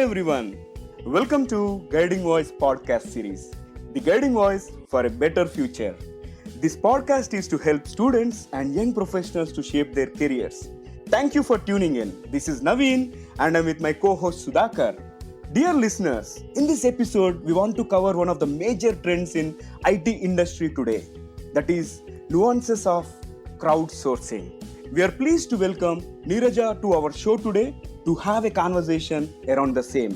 everyone, welcome to Guiding Voice podcast series, the Guiding Voice for a Better Future. This podcast is to help students and young professionals to shape their careers. Thank you for tuning in. This is Naveen and I'm with my co-host Sudhakar. Dear listeners, in this episode we want to cover one of the major trends in IT industry today, that is nuances of crowdsourcing. We are pleased to welcome Neeraja to our show today to have a conversation around the same.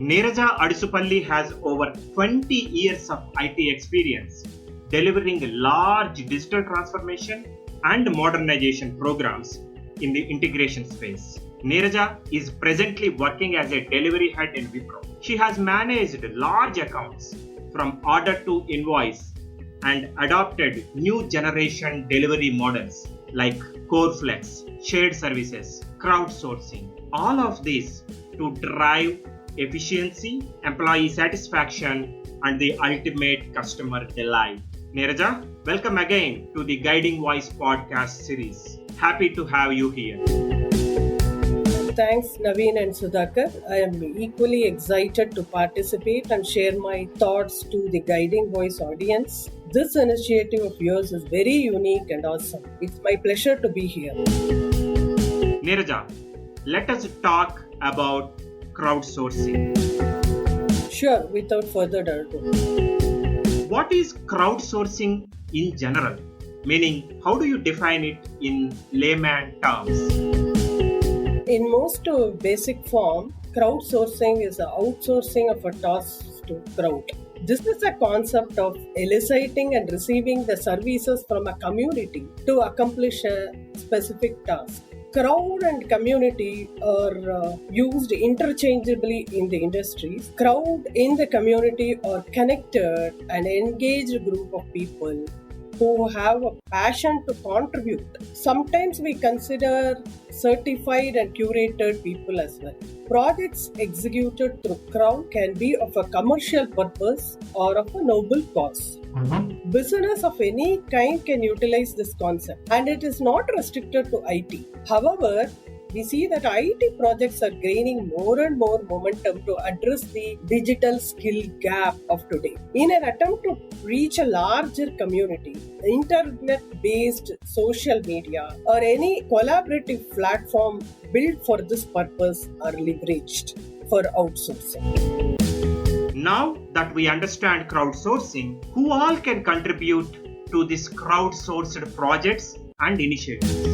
Neeraja Adisupalli has over 20 years of IT experience, delivering large digital transformation and modernization programs in the integration space. Neeraja is presently working as a delivery head in Wipro. She has managed large accounts from order to invoice and adopted new generation delivery models like CoreFlex, shared services, crowdsourcing. All of this to drive efficiency, employee satisfaction, and the ultimate customer delight. Neeraja, welcome again to the Guiding Voice podcast series. Happy to have you here. Thanks, Naveen and Sudhakar. I am equally excited to participate and share my thoughts to the Guiding Voice audience. This initiative of yours is very unique and awesome. It's my pleasure to be here. Neeraja, let us talk about crowdsourcing. Sure, without further ado. What is crowdsourcing in general? Meaning, how do you define it in layman terms? In most basic form, crowdsourcing is the outsourcing of a task to crowd. This is a concept of eliciting and receiving the services from a community to accomplish a specific task. Crowd and community are used interchangeably in the industries. Crowd in the community are connected and engaged group of people who have a passion to contribute. Sometimes we consider certified and curated people as well. Projects executed through crowd can be of a commercial purpose or of a noble cause. Business of any kind can utilize this concept, and it is not restricted to IT. However, we see that IT projects are gaining more and more momentum to address the digital skill gap of today. In an attempt to reach a larger community, internet-based social media or any collaborative platform built for this purpose are leveraged for outsourcing. Now that we understand crowdsourcing, who all can contribute to these crowdsourced projects and initiatives?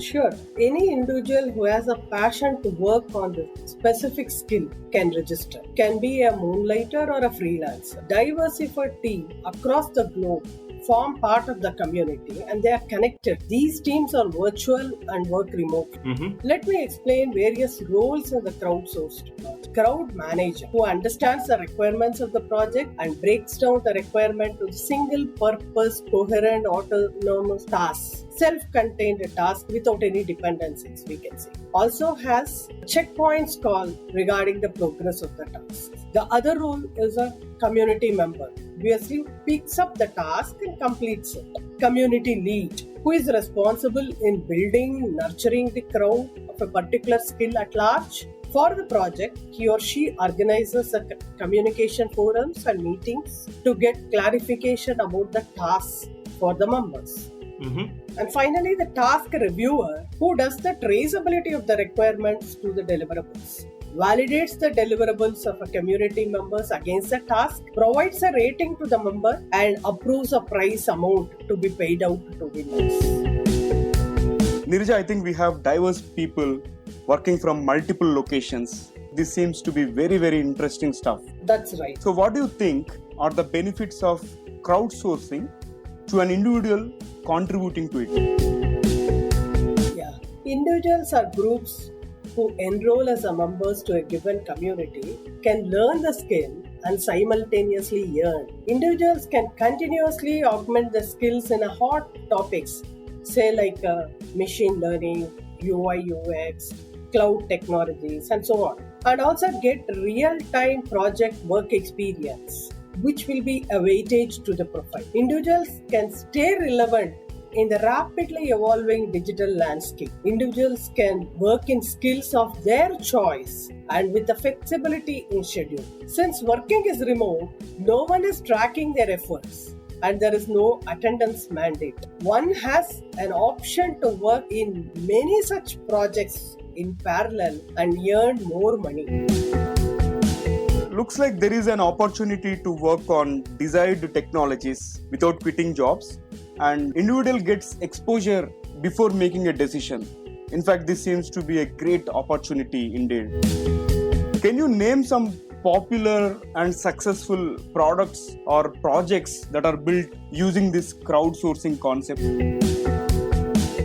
Sure, any individual who has a passion to work on the specific skill can register. Can be a moonlighter or a freelancer. Diversified team across the globe form part of the community and they are connected. These teams are virtual and work remotely. Let me explain various roles in the crowdsourced project. Crowd manager, who understands the requirements of the project and breaks down the requirement to single purpose, coherent, autonomous tasks. Self-contained task without any dependencies, we can say. Also has checkpoints called regarding the progress of the task. The other role is a community member. Obviously picks up the task and completes it. Community lead, who is responsible in building, nurturing the crowd of a particular skill at large. For the project, he or she organizes the communication forums and meetings to get clarification about the tasks for the members. And finally, the task reviewer, who does the traceability of the requirements to the deliverables, validates the deliverables of a community members against the task, provides a rating to the member, and approves a price amount to be paid out to winners. Neeraja, I think we have diverse people working from multiple locations. This seems to be very, very interesting stuff. That's right. So what do you think are the benefits of crowdsourcing to an individual contributing to it? Yeah. Individuals or groups who enroll as a members to a given community can learn the skill and simultaneously earn. Individuals can continuously augment the skills in a hot topics, say like machine learning, UI, UX, cloud technologies, and so on. And also get real-time project work experience, which will be a weightage to the profile. Individuals can stay relevant In the rapidly evolving digital landscape, individuals can work in skills of their choice and with the flexibility in schedule. Since working is remote, no one is tracking their efforts and there is no attendance mandate. One has an option to work in many such projects in parallel and earn more money. Looks like there is an opportunity to work on desired technologies without quitting jobs, and individual gets exposure before making a decision. In fact, this seems to be a great opportunity indeed. Can you name some popular and successful products or projects that are built using this crowdsourcing concept?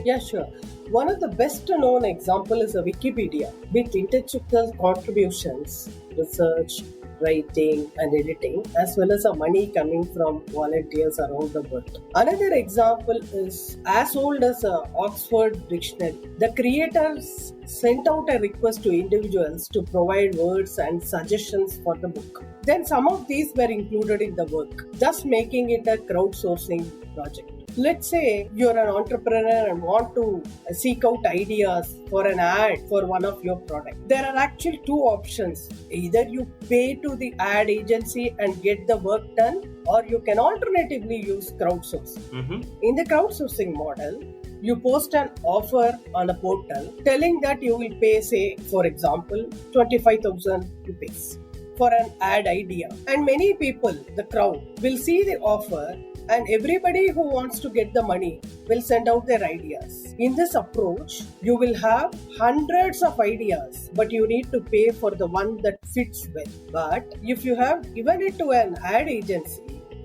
Yeah, sure. One of the best known example is a Wikipedia with integral contributions, research, writing and editing, as well as money coming from volunteers around the world. Another example is as old as Oxford Dictionary. The creators sent out a request to individuals to provide words and suggestions for the book. Then some of these were included in the work, thus making it a crowdsourcing project. Let's say you're an entrepreneur and want to seek out ideas for an ad for one of your products. There are actually two options. Either you pay to the ad agency and get the work done, or you can alternatively use crowdsourcing. In the crowdsourcing model, you post an offer on a portal telling that you will pay, say, for example, 25,000 rupees for an ad idea. And many people, the crowd, will see the offer, and everybody who wants to get the money will send out their ideas. In this approach, you will have hundreds of ideas, but you need to pay for the one that fits well. But if you have given it to an ad agency,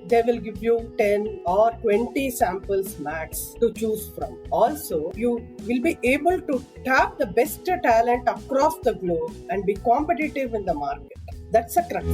they will give you 10 or 20 samples max to choose from. Also, you will be able to tap the best talent across the globe and be competitive in the market. That's a crux.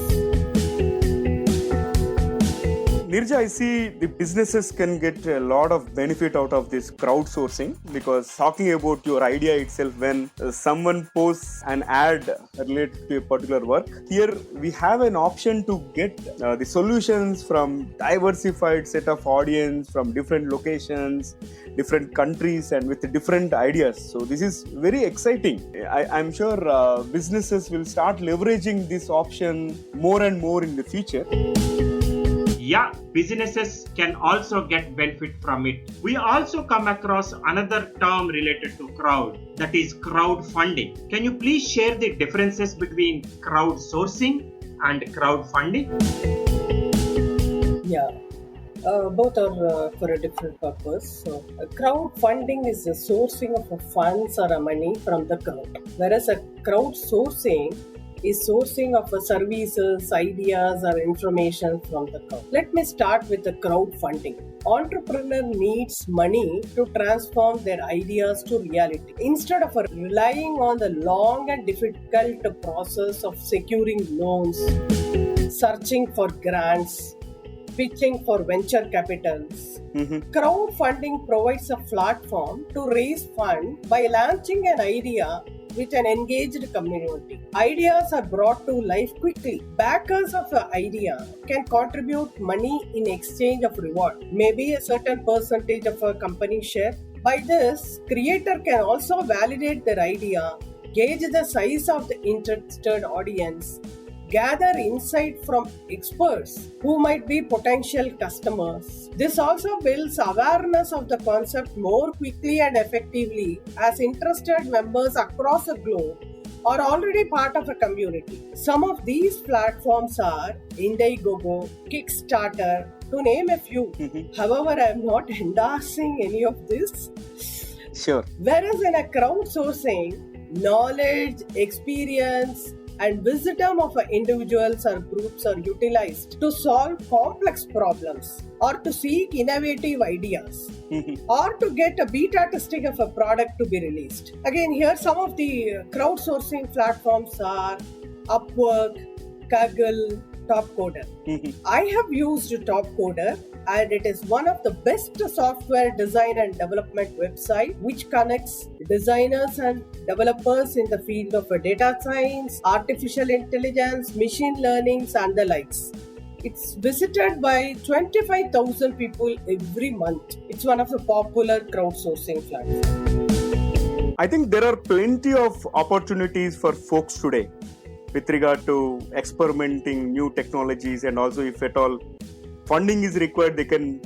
Nirja, I see the businesses can get a lot of benefit out of this crowdsourcing, because talking about your idea itself, when someone posts an ad related to a particular work, here we have an option to get the solutions from diversified set of audience from different locations, different countries, and with different ideas. So this is very exciting. I'm sure businesses will start leveraging this option more and more in the future. Yeah, businesses can also get benefit from it. We also come across another term related to crowd, that is crowdfunding. Can you please share the differences between crowdsourcing and crowdfunding? Yeah. Both are for a different purpose. So, crowdfunding is the sourcing of funds or money from the crowd, whereas a crowdsourcing is sourcing of services, ideas, or information from the crowd. Let me start with the crowdfunding. Entrepreneur needs money to transform their ideas to reality. Instead of relying on the long and difficult process of securing loans, searching for grants, pitching for venture capitals, crowdfunding provides a platform to raise funds by launching an idea with an engaged community. Ideas are brought to life quickly. Backers of an idea can contribute money in exchange of reward, maybe a certain percentage of a company share. By this, creator can also validate their idea, gauge the size of the interested audience, gather insight from experts who might be potential customers. This also builds awareness of the concept more quickly and effectively, as interested members across the globe are already part of a community. Some of these platforms are Indiegogo, Kickstarter, to name a few. However, I am not endorsing any of this. Sure. Whereas in a crowdsourcing, knowledge, experience, and wisdom of individuals or groups are utilized to solve complex problems, or to seek innovative ideas, or to get a beta testing of a product to be released. Again, here some of the crowdsourcing platforms are Upwork, Kaggle, Topcoder. I have used Topcoder, and it is one of the best software design and development website which connects designers and developers in the field of data science, artificial intelligence, machine learning, and the likes. It's visited by 25,000 people every month. It's one of the popular crowdsourcing platforms. I think there are plenty of opportunities for folks today with regard to experimenting new technologies, and also if at all funding is required, they can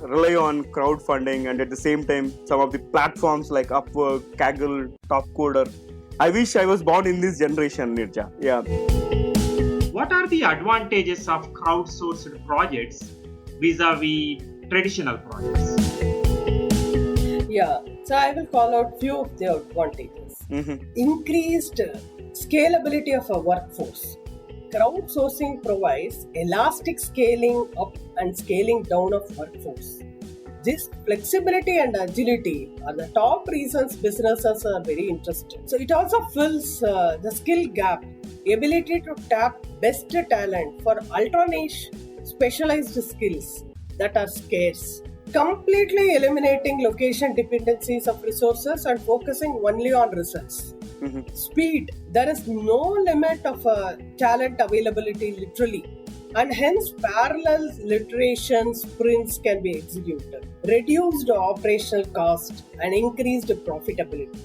rely on crowdfunding, and at the same time some of the platforms like Upwork, Kaggle, Topcoder. I wish I was born in this generation, Nirja. Yeah. What are the advantages of crowdsourced projects vis-a-vis traditional projects? Yeah, so I will call out few of the advantages. Increased scalability of a workforce. Crowdsourcing provides elastic scaling up and scaling down of workforce. This flexibility and agility are the top reasons businesses are very interested. So it also fills the skill gap, ability to tap best talent for ultra niche specialized skills that are scarce. Completely eliminating location dependencies of resources and focusing only on results. Speed. There is no limit of talent availability literally, and hence parallel iteration sprints can be executed. Reduced operational cost and increased profitability.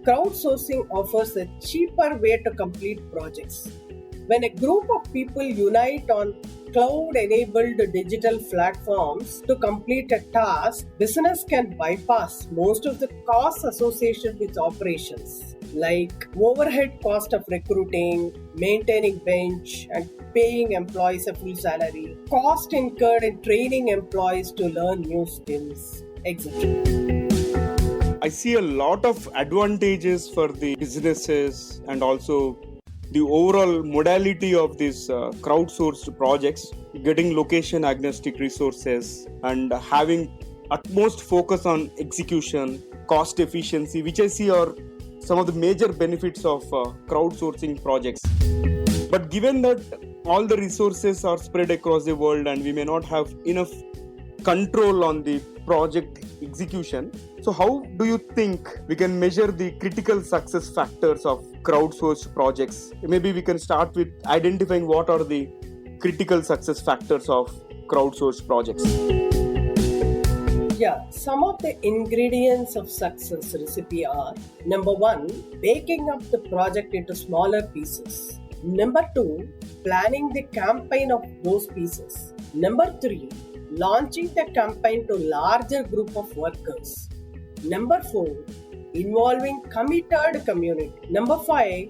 Crowdsourcing offers a cheaper way to complete projects. When a group of people unite on cloud-enabled digital platforms to complete a task, business can bypass most of the costs associated with operations, like overhead cost of recruiting, maintaining bench, and paying employees a full salary, cost incurred in training employees to learn new skills, etc. I see a lot of advantages for the businesses and also the overall modality of these crowdsourced projects, getting location agnostic resources and having utmost focus on execution, cost efficiency, which I see are some of the major benefits of crowdsourcing projects. But given that all the resources are spread across the world and we may not have enough control on the project execution, so how do you think we can measure the critical success factors of crowdsourced projects? Maybe we can start with identifying what are the critical success factors of crowdsourced projects. Yeah, some of the ingredients of success recipe are: number 1, breaking up the project into smaller pieces. Number 2, planning the campaign of those pieces. Number 3, launching the campaign to larger group of workers. Number 4, involving committed community. Number 5,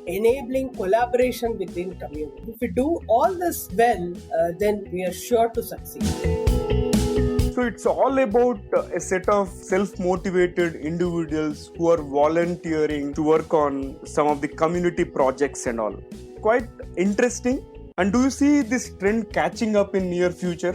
enabling collaboration within community. If we do all this well, then we are sure to succeed. So it's all about a set of self-motivated individuals who are volunteering to work on some of the community projects and all. Quite interesting. And do you see this trend catching up in near future?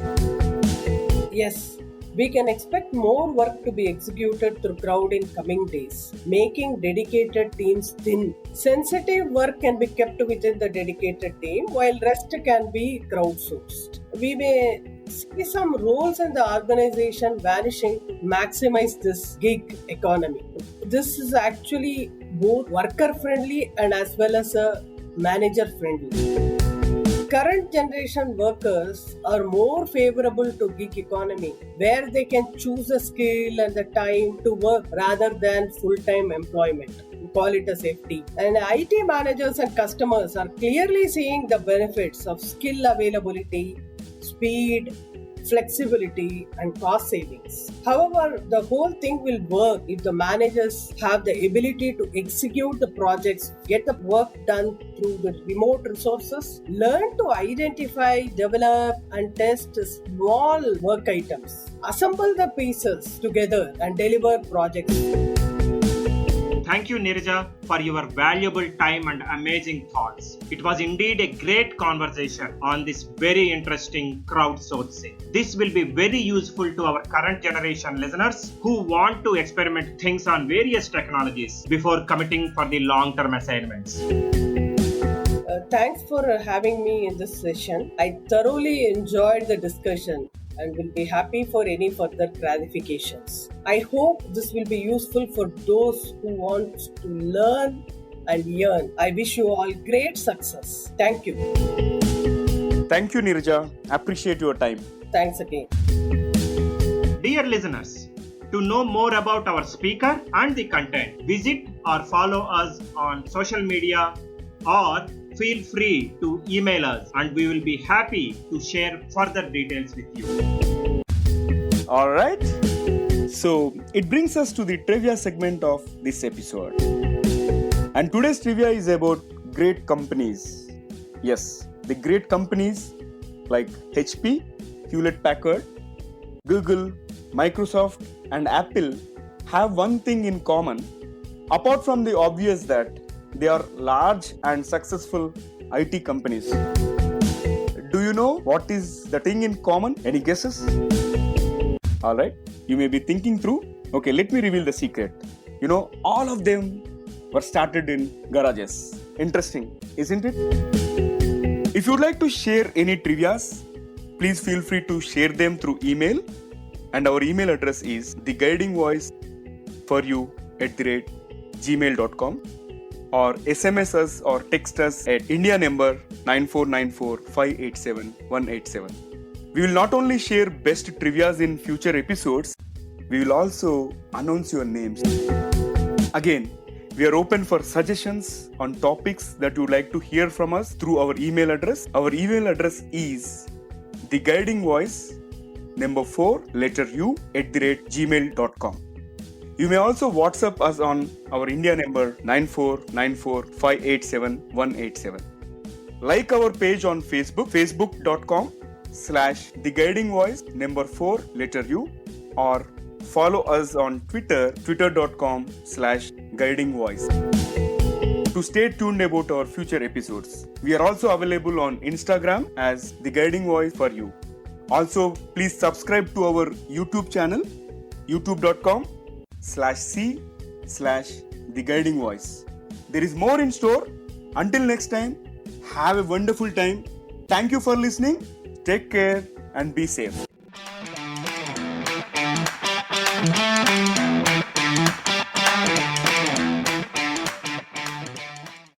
Yes, we can expect more work to be executed through crowd in coming days, making dedicated teams thin. Sensitive work can be kept within the dedicated team, while rest can be crowdsourced. We may see some roles in the organization vanishing to maximize this gig economy. This is actually both worker friendly and as well as a manager friendly. Current generation workers are more favorable to gig economy, where they can choose a skill and the time to work rather than full-time employment. We call it a safety. And IT managers and customers are clearly seeing the benefits of skill availability, speed, flexibility, and cost savings. However, the whole thing will work if the managers have the ability to execute the projects, get the work done through the remote resources, learn to identify, develop, and test small work items, assemble the pieces together, and deliver projects. Thank you, Nirja, for your valuable time and amazing thoughts. It was indeed a great conversation on this very interesting crowdsourcing. This will be very useful to our current generation listeners who want to experiment things on various technologies before committing for the long-term assignments. Thanks for having me in this session. I thoroughly enjoyed the discussion and will be happy for any further clarifications. I hope this will be useful for those who want to learn and yearn. I wish you all great success. Thank you. Thank you, Nirja. Appreciate your time. Thanks again. Dear listeners, to know more about our speaker and the content, visit or follow us on social media or feel free to email us and we will be happy to share further details with you. All right. So it brings us to the trivia segment of this episode. And today's trivia is about great companies. Yes, the great companies like HP, Hewlett Packard, Google, Microsoft, and Apple have one thing in common. Apart from the obvious that they are large and successful IT companies. Do you know what is the thing in common? Any guesses? Alright, you may be thinking through. Okay, let me reveal the secret. You know, all of them were started in garages. Interesting, isn't it? If you'd like to share any trivias, please feel free to share them through email. And our email address is theguidingvoiceforyou@gmail.com or SMS us or text us at India number 9494587187. We will not only share best trivias in future episodes, we will also announce your names. Again, we are open for suggestions on topics that you would like to hear from us through our email address. Our email address is theguidingvoice4u@gmail.com. You may also WhatsApp us on our India number 9494587187. Like our page on Facebook, facebook.com/theguidingvoice4u, or follow us on Twitter, twitter.com/guidingvoice. To stay tuned about our future episodes. We are also available on Instagram as The Guiding Voice for You. Also, please subscribe to our YouTube channel, youtube.com/c/The Guiding Voice. There is more in store. Until next time, have a wonderful time. Thank you for listening. Take care and be safe.